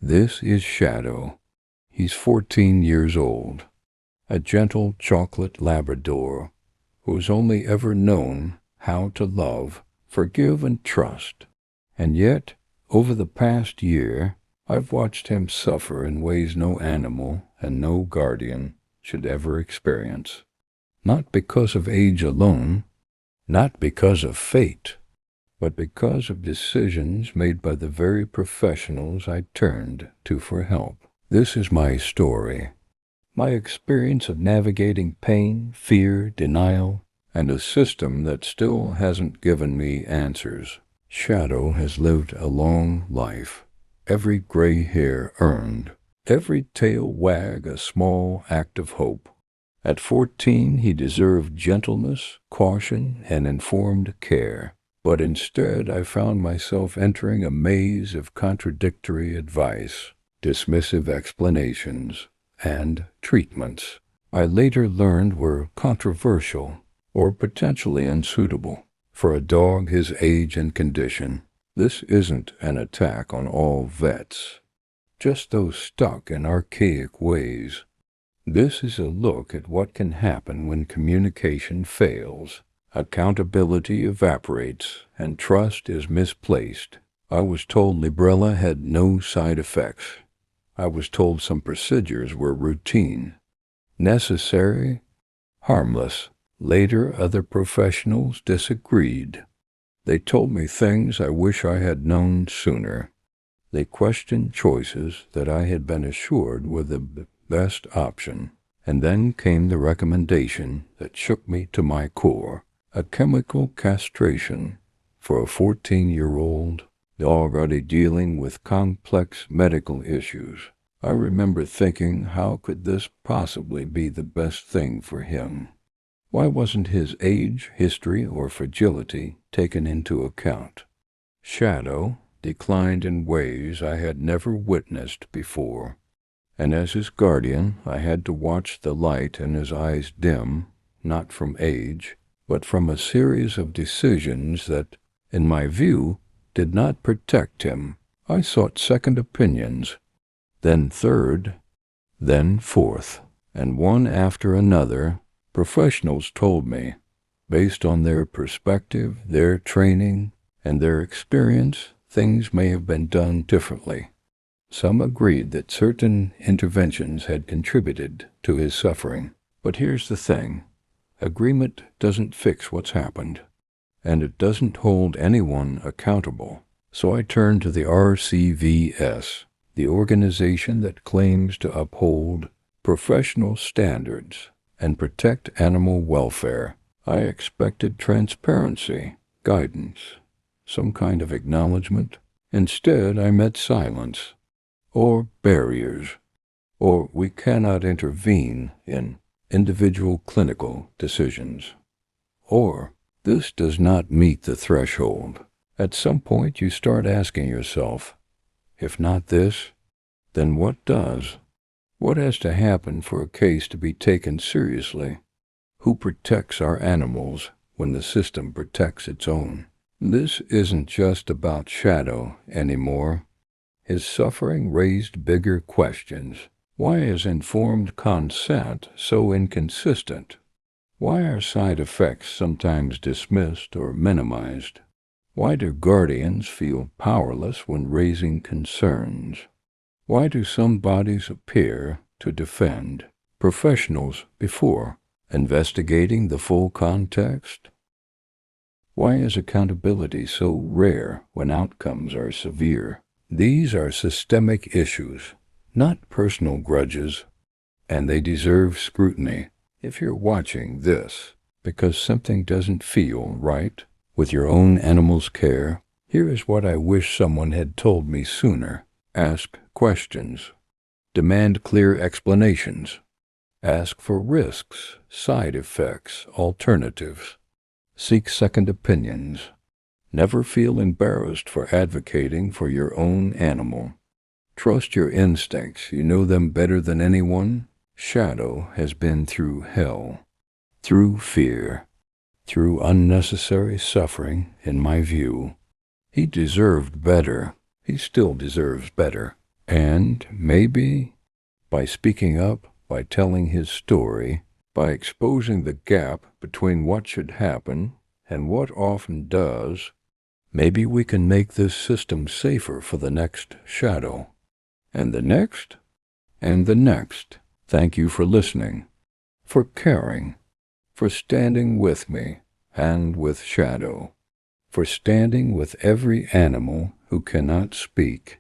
This is Shadow. He's 14 years old, a gentle chocolate Labrador who's only ever known how to love, forgive, and trust. And yet, over the past year, I've watched him suffer in ways no animal and no guardian should ever experience. Not because of age alone, not because of fate, but because of decisions made by the very professionals I turned to for help. This is my story, my experience of navigating pain, fear, denial, and a system that still hasn't given me answers. Shadow has lived a long life, every gray hair earned, every tail wag a small act of hope. At 14, he deserved gentleness, caution, and informed care. But instead, I found myself entering a maze of contradictory advice, dismissive explanations, and treatments I later learned were controversial or potentially unsuitable for a dog his age and condition. This isn't an attack on all vets, just those stuck in archaic ways. This is a look at what can happen when communication fails, accountability evaporates, and trust is misplaced. I was told Librela had no side effects. I was told some procedures were routine, necessary, harmless. Later, other professionals disagreed. They told me things I wish I had known sooner. They questioned choices that I had been assured were the best option. And then came the recommendation that shook me to my core: a chemical castration for a 14-year-old already dealing with complex medical issues. I remember thinking, how could this possibly be the best thing for him? Why wasn't his age, history, or fragility taken into account? Shadow declined in ways I had never witnessed before, and as his guardian, I had to watch the light in his eyes dim, not from age, but from a series of decisions that, in my view, did not protect him. I sought second opinions, then third, then fourth, and one after another, professionals told me, based on their perspective, their training, and their experience, things may have been done differently. Some agreed that certain interventions had contributed to his suffering. But here's the thing. Agreement doesn't fix what's happened, and it doesn't hold anyone accountable. So I turned to the RCVS, the organization that claims to uphold professional standards and protect animal welfare. I expected transparency, guidance, some kind of acknowledgement. Instead, I met silence, or barriers, or we cannot intervene in individual clinical decisions, or this does not meet the threshold. At some point you start asking yourself, if not this, then what does? What has to happen for a case to be taken seriously? Who protects our animals when the system protects its own? This isn't just about Shadow anymore. His suffering raised bigger questions. Why is informed consent so inconsistent? Why are side effects sometimes dismissed or minimized? Why do guardians feel powerless when raising concerns? Why do some bodies appear to defend professionals before investigating the full context? Why is accountability so rare when outcomes are severe? These are systemic issues, not personal grudges, and they deserve scrutiny. If you're watching this because something doesn't feel right with your own animal's care, here is what I wish someone had told me sooner. Ask questions. Demand clear explanations. Ask for risks, side effects, alternatives. Seek second opinions. Never feel embarrassed for advocating for your own animal. Trust your instincts. You know them better than anyone. Shadow has been through hell, through fear, through unnecessary suffering, in my view. He deserved better. He still deserves better. And maybe by speaking up, by telling his story, by exposing the gap between what should happen and what often does, maybe we can make this system safer for the next shadow. And the next, and the next. Thank you for listening, for caring, for standing with me and with Shadow, for standing with every animal who cannot speak,